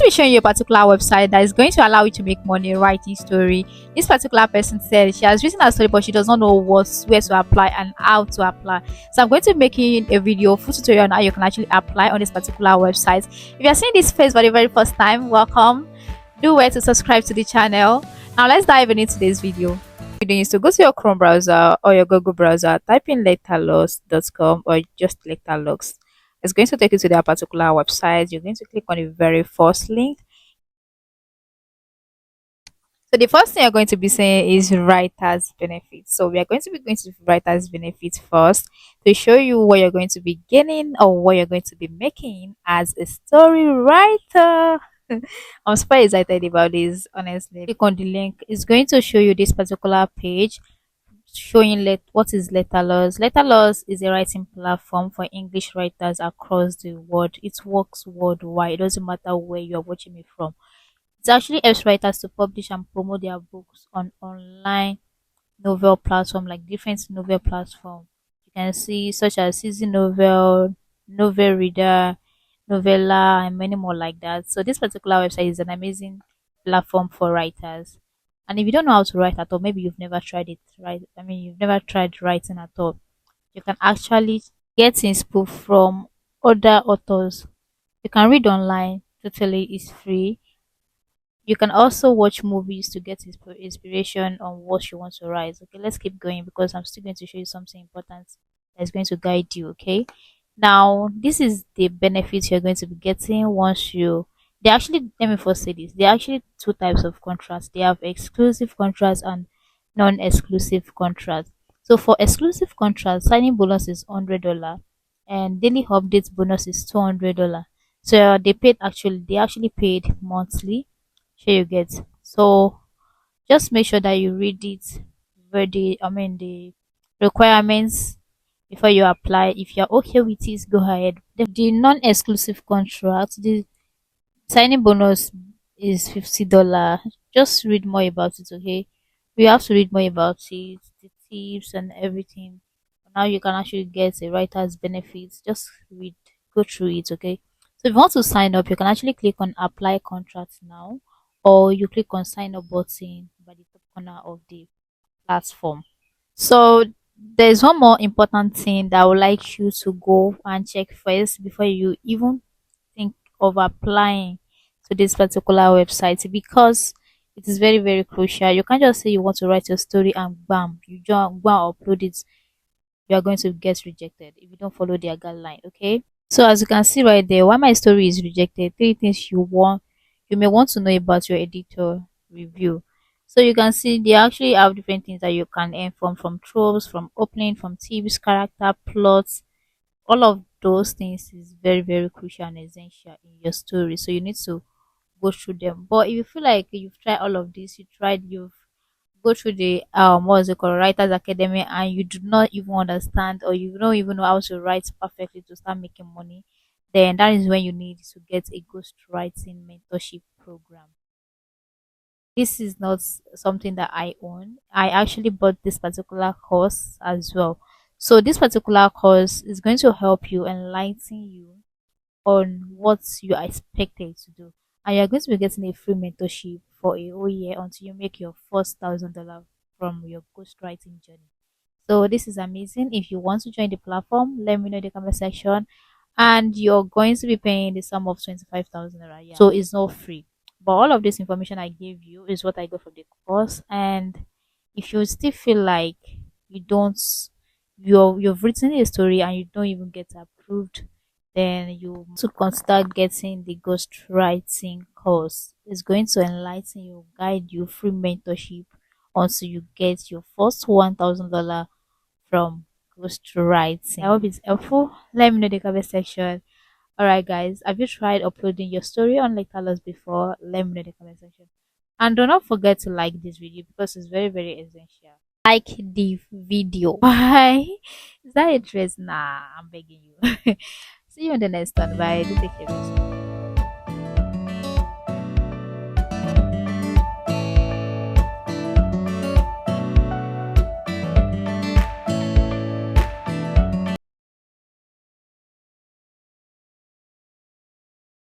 be showing you a particular website that is going to allow you to make money writing story. This particular person said she has written a story, but she does not know where to apply and how to apply. So I'm going to be making a video, full tutorial on how you can actually apply on this particular website. If you are seeing this face for the very first time, welcome. Do where to subscribe to the channel. Now let's dive into today's video. You need to go to your Chrome browser or your Google browser, type in letterlogs.com or just letterlogs. It's going to take you to their particular website. You're going to click on the very first link. So the first thing you're going to be saying is writer's benefits. So we are going to be going to writer's benefits first to show you what you're going to be gaining or what you're going to be making as a story writer. I'm super excited about this, honestly. Click on the link. It's going to show you this particular page showing what is Letterloss. Letterloss is a writing platform for English writers across the world. It works worldwide. It doesn't matter where you are watching me from. It actually helps writers to publish and promote their books on online novel platform, like different novel platform. You can see such as Season Novel, Novel Reader, Novella, and many more like that. So this particular website is an amazing platform for writers. And if you don't know how to write at all, maybe you've never tried it, right? I mean, you've never tried writing at all. You can actually get inspo from other authors. You can read online, totally is free. You can also watch movies to get inspiration on what you want to write. Okay, let's keep going because I'm still going to show you something important that is going to guide you. Okay, now this is the benefits you're going to be getting once you. They actually, let me first say this. There are actually two types of contracts. They have exclusive contracts and non-exclusive contracts. So for exclusive contracts, signing bonus is $100 and daily updates bonus is $200. So they actually paid monthly. Sure you get. So just make sure that you read it the requirements before you apply. If you're okay with it, go ahead. The non-exclusive contract, the signing bonus is $50. Just read more about it, okay? You have to read more about it, the tips and everything. Now you can actually get a writer's benefits. Just read, go through it, okay? So if you want to sign up, you can actually click on apply contract now, or you click on sign up button by the top corner of the platform. So there's one more important thing that I would like you to go and check first before you even think of applying to this particular website, because it is very very crucial. You can't just say you want to write your story and bam, you just go and upload it. You are going to get rejected if you don't follow their guideline. Okay, so as you can see right there, why my story is rejected, three things you may want to know about your editor review. So you can see they actually have different things that you can earn from tropes, from opening, from tips, character, plots. All of those things is very very crucial and essential in your story. So you need to go through them. But if you feel like you've tried all of this, you've go through the what is it called, Writers Academy, and you do not even understand or you don't even know how to write perfectly to start making money, then that is when you need to get a ghostwriting mentorship program. This is not something that I own. I actually bought this particular course as well. So this particular course is going to help you, enlighten you on what you are expected to do. And you're going to be getting a free mentorship for a whole year until you make your first $1,000 from your ghostwriting journey. So this is amazing. If you want to join the platform, let me know in the comment section. And you're going to be paying the sum of 25,000 naira. Yeah. So it's not free. But all of this information I gave you is what I got from the course. And if you still feel like you don't you've written a story and you don't even get approved, then you to consider getting the ghostwriting course. It's going to enlighten you, guide you, free mentorship until you get your first $1,000 from ghostwriting. I hope it's helpful. Let me know in the comment section. Alright guys, have you tried uploading your story on Letterloss before? Let me know in the comment section. And do not forget to like this video because it's very very essential. Like the video. Why? Is that a dress? Nah, I'm begging you. See you in the next one. Bye. Do take care of yourself.